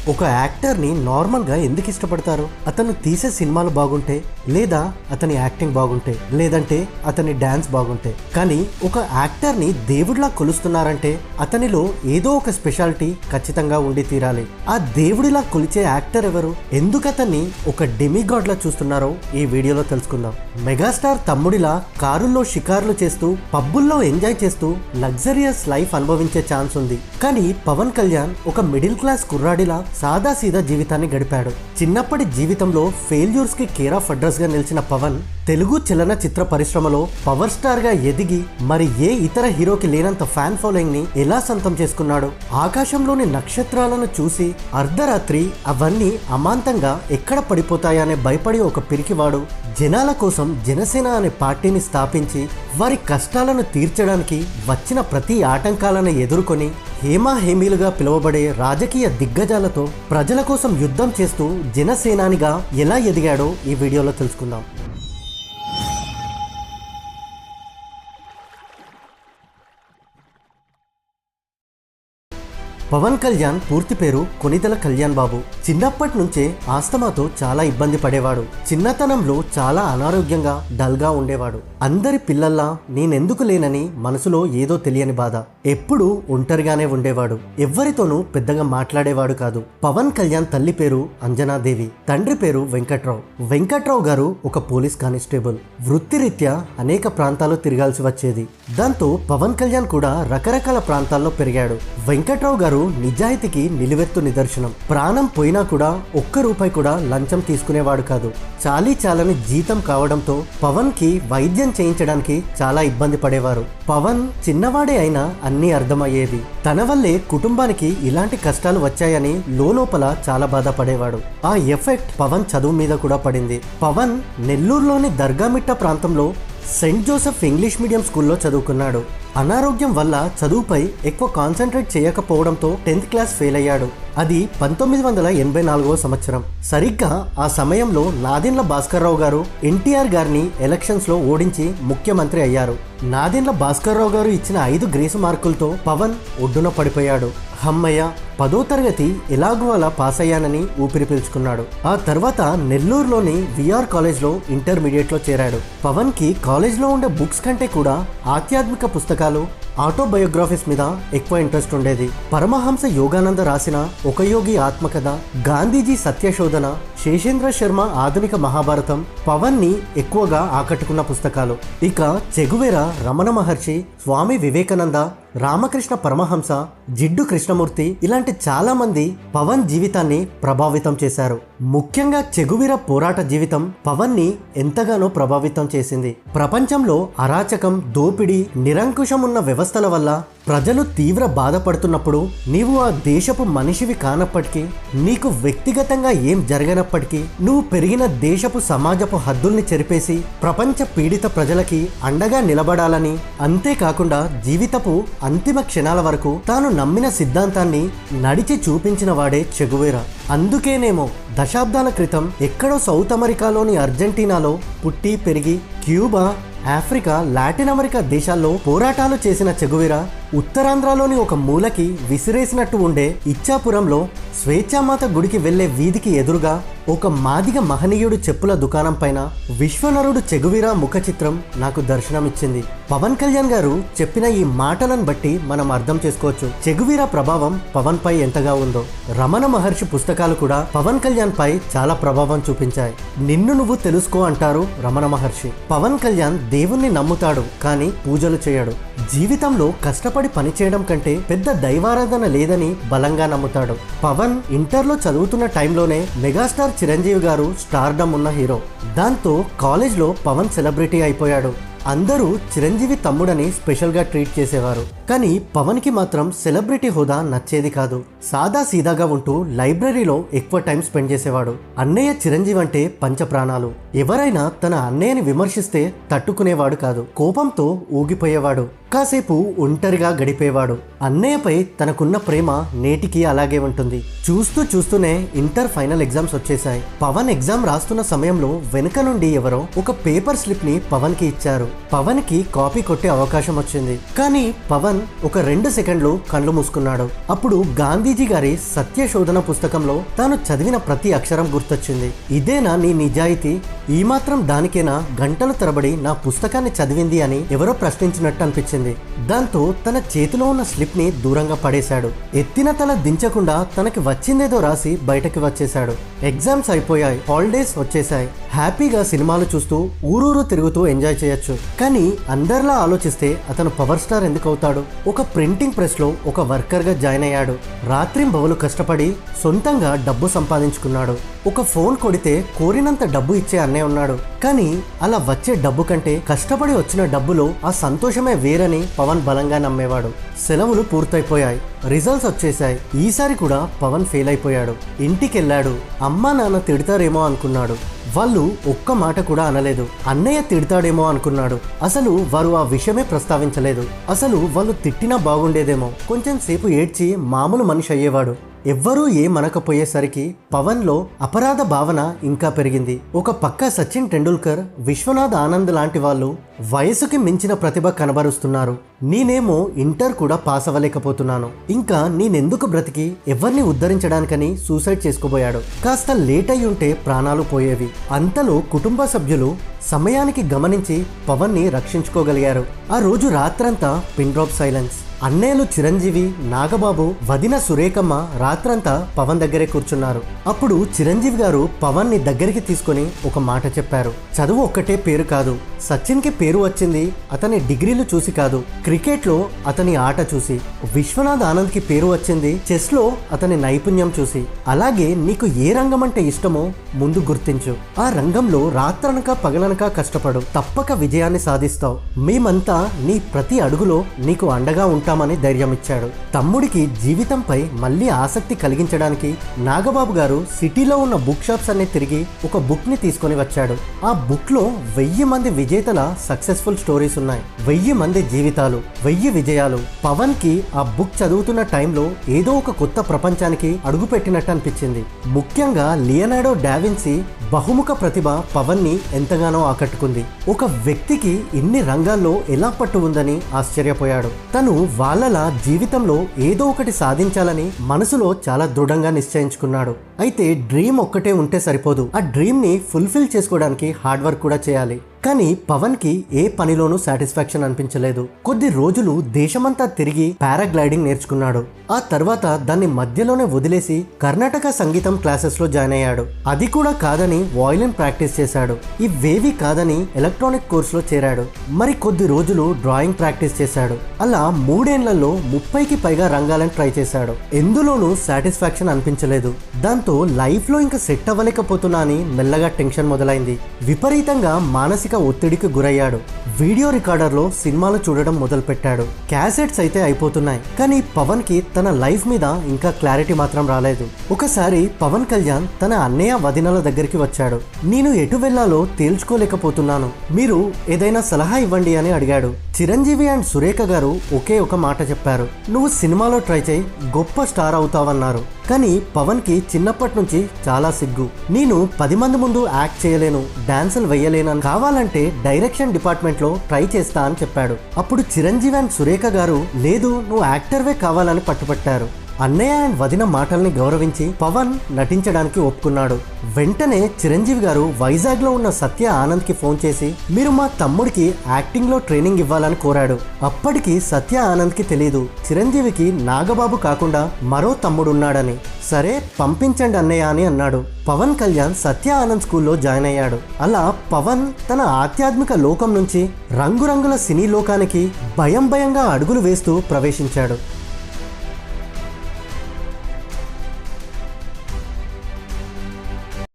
ఒక యాక్టర్ని నార్మల్గా ఎందుకు ఇష్టపడతారు? అతను తీసే సినిమాలు బాగుంటే, లేదా అతని యాక్టింగ్ బాగుంటే, లేదంటే అతని డాన్స్ బాగుంటే. కానీ ఒక యాక్టర్ని దేవుడిలా కొలుస్తున్నారంటే అతనిలో ఏదో ఒక స్పెషాలిటీ ఖచ్చితంగా ఉండి తీరాలి. ఆ దేవుడిలా కొలిచే యాక్టర్ ఎవరు? ఎందుకు అతన్ని ఒక డెమిగాడ్ లా చూస్తున్నారో ఈ వీడియోలో తెలుసుకుందాం. మెగాస్టార్ తమ్ముడిలా కారుల్లో షికార్లు చేస్తూ, పబ్బుల్లో ఎంజాయ్ చేస్తూ లగ్జరియస్ లైఫ్ అనుభవించే ఛాన్స్ ఉంది. కానీ పవన్ కళ్యాణ్ ఒక మిడిల్ క్లాస్ కుర్రాడిలా సాదా సీదా జీవితాన్ని గడిపాడు. చిన్నప్పటి జీవితంలో ఫెయిల్యూర్స్ కి కేర్ ఆఫ్ అడ్రస్ గా నిలిచిన పవన్ తెలుగు చలన చిత్ర పరిశ్రమలో పవర్ స్టార్ గా ఎదిగి మరి ఏ ఇతర హీరోకి లేనంత ఫ్యాన్ ఫాలోయింగ్ ని ఎలా సొంతం చేసుకున్నాడు? ఆకాశంలోని నక్షత్రాలను చూసి అర్ధరాత్రి అవన్నీ అమాంతంగా ఎక్కడ పడిపోతాయనే భయపడి ఒక పిరికివాడు జనాల కోసం జనసేన అనే పార్టీని స్థాపించి వారి కష్టాలను తీర్చడానికి వచ్చిన ప్రతి ఆటంకాలను ఎదుర్కొని హేమాహేమీలుగా పిలువబడే రాజకీయ దిగ్గజాలతో ప్రజల కోసం యుద్ధం చేస్తూ జనసేనానిగా ఎలా ఎదిగాడో ఈ వీడియోలో తెలుసుకుందాం. పవన్ కళ్యాణ్ పూర్తి పేరు కొనిదెల కళ్యాణ్ బాబు. చిన్నప్పటి నుంచే ఆస్తమాతో చాలా ఇబ్బంది పడేవాడు. చిన్నతనంలో చాలా అనారోగ్యంగా డల్గా ఉండేవాడు. అందరి పిల్లల్లా నేనెందుకు లేనని మనసులో ఏదో తెలియని బాధ. ఎప్పుడూ ఒంటరిగానే ఉండేవాడు. ఎవ్వరితోనూ పెద్దగా మాట్లాడేవాడు కాదు. పవన్ కళ్యాణ్ తల్లి పేరు అంజనాదేవి, తండ్రి పేరు వెంకట్రావు. వెంకట్రావు గారు ఒక పోలీస్ కానిస్టేబుల్. వృత్తిరీత్యా అనేక ప్రాంతాల్లో తిరగాల్సి వచ్చేది. దాంతో పవన్ కళ్యాణ్ కూడా రకరకాల ప్రాంతాల్లో పెరిగాడు. వెంకట్రావు గారు నిజాయితీకి నిలువెత్తు నిదర్శనం. ప్రాణం పోయినా కూడా ₹1 కూడా లంచం తీసుకునేవాడు కాదు. చాలని జీతం కావడంతో పవన్ కి వైద్యం చేయించడానికి చాలా ఇబ్బంది పడేవారు. పవన్ చిన్నవాడే అయినా అన్నీ అర్థమయ్యేది. తన వల్లే కుటుంబానికి ఇలాంటి కష్టాలు వచ్చాయని లోపల చాలా బాధపడేవాడు. ఆ ఎఫెక్ట్ పవన్ చదువు మీద కూడా పడింది. పవన్ నెల్లూరులోని దర్గామిట్ట ప్రాంతంలో సెయింట్ జోసెఫ్ ఇంగ్లీష్ మీడియం స్కూల్లో చదువుకున్నాడు. అనారోగ్యం వల్ల చదువుపై ఎక్కువ కాన్సన్ట్రేట్ చేయకపోవడంతో 10th క్లాస్ ఫెయిల్ అయ్యాడు. అది 1984వ సంవత్సరం. సరిగ్గా ఆ సమయంలో నాదెండ్ల భాస్కర్రావు గారు ఎన్టీఆర్ గారిని ఎలక్షన్స్ లో ఓడించి ముఖ్యమంత్రి అయ్యారు. నాదెండ్ల భాస్కర్రావు గారు ఇచ్చిన 5 గ్రేసు మార్కులతో పవన్ ఒడ్డున పడిపోయాడు. హమ్మయ్య, 10వ తరగతి ఎలాగో అలా పాస్ అయ్యానని ఊపిరి పీల్చుకున్నాడు. ఆ తర్వాత నెల్లూరులోని విఆర్ కాలేజ్లో ఇంటర్మీడియట్లో చేరాడు. పవన్ కి కాలేజ్లో ఉండే బుక్స్ కంటే కూడా ఆధ్యాత్మిక పుస్తకాలు, ఆటోబయోగ్రఫీస్ మీద ఎక్కువ ఇంట్రెస్ట్ ఉండేది. పరమహంస యోగానంద రాసిన ఒక యోగి ఆత్మకథ, గాంధీజీ సత్యశోధన, శేషేంద్ర శర్మ ఆధునిక మహాభారతం పవన్ ని ఎక్కువగా ఆకట్టుకున్న పుస్తకాలు. ఇక చెగువేరా, రమణ మహర్షి, స్వామి వివేకానంద, రామకృష్ణ పరమహంస, జిడ్డు కృష్ణమూర్తి ఇలాంటి చాలా మంది పవన్ జీవితాన్ని ప్రభావితం చేశారు. ముఖ్యంగా చెగువీర పోరాట జీవితం పవన్ ని ఎంతగానో ప్రభావితం చేసింది. ప్రపంచంలో అరాచకం, దోపిడీ, నిరంకుశం ఉన్న వ్యవస్థల వల్ల ప్రజలు తీవ్ర బాధపడుతున్నప్పుడు నీవు ఆ దేశపు మనిషివి కానప్పటికీ, నీకు వ్యక్తిగతంగా ఏం జరగనప్పటికీ, నువ్వు పెరిగిన దేశపు సమాజపు హద్దుల్ని చెరిపేసి ప్రపంచ పీడిత ప్రజలకి అండగా నిలబడాలని, అంతేకాకుండా జీవితపు అంతిమ క్షణాల వరకు తాను నమ్మిన సిద్ధాంతాన్ని నడిచి చూపించిన వాడే చెగువేరా. అందుకేనేమో దశాబ్దాల క్రితం ఎక్కడో సౌత్ అమెరికాలోని అర్జెంటీనాలో పుట్టి పెరిగి క్యూబా, ఆఫ్రికా, లాటిన్ అమెరికా దేశాల్లో పోరాటాలు చేసిన చెగువేరా ఉత్తరాంధ్రలోని ఒక మూలకి విసిరేసినట్టు ఉండే ఇచ్చాపురంలో స్వేచ్ఛామాత గుడికి వెళ్లే వీధికి ఎదురుగా ఒక మాదిగ మహనీయుడు చెప్పుల దుకాణం పైన విశ్వనరుడు చెగువీరా ముఖ చిత్రం నాకు దర్శనమిచ్చింది. పవన్ కళ్యాణ్ గారు చెప్పిన ఈ మాటలను బట్టి మనం అర్థం చేసుకోవచ్చు చెగువీరా ప్రభావం పవన్ పై ఎంతగా ఉందో. రమణ మహర్షి పుస్తకాలు కూడా పవన్ కళ్యాణ్ పై చాలా ప్రభావం చూపించాయి. నిన్ను నువ్వు తెలుసుకో అంటారు రమణ మహర్షి. పవన్ కళ్యాణ్ దేవుణ్ణి నమ్ముతాడు కానీ పూజలు చేయడు. జీవితంలో కష్టపడి పనిచేయడం కంటే పెద్ద దైవారాధన లేదని బలంగా నమ్ముతాడు. పవన్ ఇంటర్లో చదువుతున్న టైంలోనే మెగాస్టార్ చిరంజీవి గారు స్టార్డమ్ ఉన్న హీరో. దాంతో కాలేజ్లో పవన్ సెలబ్రిటీ అయిపోయాడు. అందరూ చిరంజీవి తమ్ముడని స్పెషల్గా ట్రీట్ చేసేవారు. కానీ పవన్ కి మాత్రం సెలబ్రిటీ హోదా నచ్చేది కాదు. సాదా సీదాగా ఉంటూ లైబ్రరీలో ఎక్కువ టైం స్పెండ్ చేసేవాడు. అన్నయ్య చిరంజీవి అంటే పంచప్రాణాలు. ఎవరైనా తన అన్నయ్యని విమర్శిస్తే తట్టుకునేవాడు కాదు. కోపంతో ఊగిపోయేవాడు. కాసేపు ఒంటరిగా గడిపేవాడు. అన్నయ్యపై తనకున్న ప్రేమ నేటికి అలాగే ఉంటుంది. చూస్తూనే ఇంటర్ ఫైనల్ ఎగ్జామ్స్ వచ్చేసాయి. పవన్ ఎగ్జామ్ రాస్తున్న సమయంలో వెనుక నుండి ఎవరో ఒక పేపర్ స్లిప్ ని పవన్ కి ఇచ్చారు. పవన్ కి కాపీ కొట్టే అవకాశం వచ్చింది. కానీ పవన్ ఒక 2 సెకండ్లు కళ్ళు మూసుకున్నాడు. అప్పుడు గాంధీజీ గారి సత్యశోధన పుస్తకంలో తాను చదివిన ప్రతి అక్షరం గుర్తొచ్చింది. ఇదేనా నీ నిజాయితీ? ఈ మాత్రం దానికేనా గంటల తరబడి నా పుస్తకాన్ని చదివింది అని ఎవరో ప్రశ్నించినట్టు అనిపించింది. దాంతో తన చేతిలో ఉన్న స్లిప్ ని దూరంగా పడేశాడు. ఎత్తిన తల దించకుండా తనకి వచ్చిందేదో రాసి బయటకి వచ్చేశాడు. ఎగ్జామ్స్ అయిపోయాయి, హాలిడేస్ వచ్చేసాయి. హ్యాపీగా సినిమాలు చూస్తూ ఊరూరు తిరుగుతూ ఎంజాయ్ చేయొచ్చు. కానీ అందరిలా ఆలోచిస్తే అతను పవర్ స్టార్ ఎందుకు అవుతాడు? ఒక ప్రింటింగ్ ప్రెస్ లో ఒక వర్కర్ గా జాయిన్ అయ్యాడు. రాత్రింబవలు కష్టపడి సొంతంగా డబ్బు సంపాదించుకున్నాడు. ఒక ఫోన్ కొడితే కోరినంత డబ్బు ఇచ్చే అన్నయ్య ఉన్నాడు. కానీ అలా వచ్చే డబ్బు కంటే కష్టపడి వచ్చిన డబ్బులో ఆ సంతోషమే వేరని పవన్ బలంగా నమ్మేవాడు. సెలవులు పూర్తయిపోయాయి, రిజల్ట్స్ వచ్చేసాయి. ఈసారి కూడా పవన్ ఫెయిల్ అయిపోయాడు. ఇంటికెళ్ళాడు. అమ్మా నాన్న తిడతారేమో అనుకున్నాడు. వాళ్ళు ఒక్క మాట కూడా అనలేదు. అన్నయ్య తిడతాడేమో అనుకున్నాడు. అసలు వారు ఆ విషయమే ప్రస్తావించలేదు. అసలు వాళ్ళు తిట్టినా బాగుండేదేమో. కొంచెం సేపు ఏడ్చి మామూలు మనిషి అయ్యేవాడు. ఎవ్వరూ ఏమనకపోయేసరికి పవన్లో అపరాధ భావన ఇంకా పెరిగింది. ఒక పక్క సచిన్ టెండూల్కర్, విశ్వనాథ్ ఆనంద్ లాంటి వాళ్ళు వయసుకి మించిన ప్రతిభ కనబరుస్తున్నారు. నేనేమో ఇంటర్ కూడా పాస్ అవ్వలేకపోతున్నాను. ఇంకా నేనెందుకు బ్రతికి ఎవరిని ఉద్ధరించడానికని సూసైడ్ చేసుకోబోయాడు. కాస్త లేట్ అయి ఉంటే ప్రాణాలు పోయేవి. అంతలో కుటుంబ సభ్యులు సమయానికి గమనించి పవన్ని రక్షించుకోగలిగారు. ఆ రోజు రాత్రంతా పిన్ డ్రాప్ సైలెన్స్. అన్నయ్యలు చిరంజీవి, నాగబాబు, వదిన సురేఖమ్మ రాత్రంతా పవన్ దగ్గరే కూర్చున్నారు. అప్పుడు చిరంజీవి గారు పవన్ ని దగ్గరికి తీసుకుని ఒక మాట చెప్పారు. చదువు ఒక్కటే పేరు కాదు. సచిన్ కి పేరు వచ్చింది అతని డిగ్రీలు చూసి కాదు, క్రికెట్ లో అతని ఆట చూసి. విశ్వనాథ్ ఆనంద్ కి పేరు వచ్చింది చెస్ లో అతని నైపుణ్యం చూసి. అలాగే నీకు ఏ రంగం అంటే ఇష్టమో ముందు గుర్తించు. ఆ రంగంలో రాత్రనక పగలనక కష్టపడు. తప్పక విజయాన్ని సాధిస్తావు. మేమంతా నీ ప్రతి అడుగులో నీకు అండగా ఉంటామని ధైర్యం ఇచ్చాడు. తమ్ముడికి జీవితంపై మళ్ళీ ఆసక్తి కలిగించడానికి నాగబాబు గారు సిటీలో ఉన్న బుక్ షాప్స్ అన్ని తిరిగి ఒక బుక్ ని తీసుకొని వచ్చాడు. ఆ బుక్ లో 1000 మంది విజేతల సక్సెస్ఫుల్ స్టోరీస్ ఉన్నాయి. 1000 మంది జీవితాలు, 1000 విజయాలు. పవన్ కి ఆ బుక్ చదువుతున్న టైంలో ఏదో ఒక కొత్త ప్రపంచానికి అడుగుపెట్టినట్టు అనిపించింది. ముఖ్యంగా లియనార్డో డావిన్సీ బహుముఖ ప్రతిభ పవన్ ని ఎంతగానో ఆకట్టుకుంది. ఒక వ్యక్తికి ఇన్ని రంగాల్లో ఎలా పట్టు ఉందని ఆశ్చర్యపోయాడు. తను వాళ్ళలా జీవితంలో ఏదో ఒకటి సాధించాలని మనసులో చాలా దృఢంగా నిశ్చయించుకున్నాడు. అయితే డ్రీమ్ ఒక్కటే ఉంటే సరిపోదు. ఆ డ్రీమ్ ని ఫుల్ఫిల్ చేసుకోవడానికి హార్డ్ వర్క్ కూడా చేయాలి. కానీ పవన్ కి ఏ పనిలోనూ సాటిస్ఫాక్షన్ అనిపించలేదు. కొద్ది రోజులు దేశమంతా తిరిగి పారాగ్లైడింగ్ నేర్చుకున్నాడు. ఆ తర్వాత దాన్ని మధ్యలోనే వదిలేసి కర్ణాటక సంగీతం క్లాసెస్ లో జాయిన్ అయ్యాడు. అది కూడా కాదని వయలిన్ ప్రాక్టీస్ చేశాడు. ఇవేవి కాదని ఎలక్ట్రానిక్ కోర్స్ లో చేరాడు. మరి కొద్ది రోజులు డ్రాయింగ్ ప్రాక్టీస్ చేశాడు. అలా 3 ఏళ్లలో 30కి పైగా రంగాలను ట్రై చేశాడు. ఎందులోనూ సాటిస్ఫాక్షన్ అనిపించలేదు. దాంతో లైఫ్ లో ఇంకా సెట్ అవ్వలేకపోతున్నా అని మెల్లగా టెన్షన్ మొదలైంది. విపరీతంగా మానసిక ఒత్తిడికి గురయ్యాడు. వీడియో రికార్డర్ లో సినిమాలు చూడడం మొదలు పెట్టాడు. క్యాసెట్స్ అయితే అయిపోతున్నాయి. కానీ పవన్ కి తన లైఫ్ మీద ఇంకా క్లారిటీ మాత్రం రాలేదు. ఒకసారి పవన్ కళ్యాణ్ తన అన్నయ్య వదినల దగ్గరికి వచ్చాడు. నేను ఎటు వెళ్లాలో తేల్చుకోలేకపోతున్నాను, మీరు ఏదైనా సలహా ఇవ్వండి అని అడిగాడు. చిరంజీవి అండ్ సురేఖ గారు ఒకే ఒక మాట చెప్పారు. నువ్వు సినిమాలో ట్రై చేయి, గొప్ప స్టార్ అవుతావన్నారు. కానీ పవన్ కి చిన్నప్పటి నుంచి చాలా సిగ్గు. నేను 10 మంది ముందు యాక్ట్ చేయలేను, డాన్సులు వేయలేను, కావాలంటే డైరెక్షన్ డిపార్ట్మెంట్ లో ట్రై చేస్తా అని చెప్పాడు. అప్పుడు చిరంజీవి అండ్ సురేఖ గారు లేదు, నువ్వు యాక్టర్వే కావాలని పట్టుపట్టారు. అన్నయ్య అండ్ వదిన మాటల్ని గౌరవించి పవన్ నటించడానికి ఒప్పుకున్నాడు. వెంటనే చిరంజీవి గారు వైజాగ్ లో ఉన్న సత్య ఆనంద్ కి ఫోన్ చేసి మీరు మా తమ్ముడికి యాక్టింగ్ లో ట్రైనింగ్ ఇవ్వాలని కోరాడు. అప్పటికి సత్య ఆనంద్ కి తెలియదు చిరంజీవికి నాగబాబు కాకుండా మరో తమ్ముడున్నాడని. సరే పంపించండి అన్నయ్య అని అన్నాడు. పవన్ కళ్యాణ్ సత్య ఆనంద్ స్కూల్లో జాయిన్ అయ్యాడు. అలా పవన్ తన ఆధ్యాత్మిక లోకం నుంచి రంగురంగుల సినీ లోకానికి భయంగా అడుగులు వేస్తూ ప్రవేశించాడు.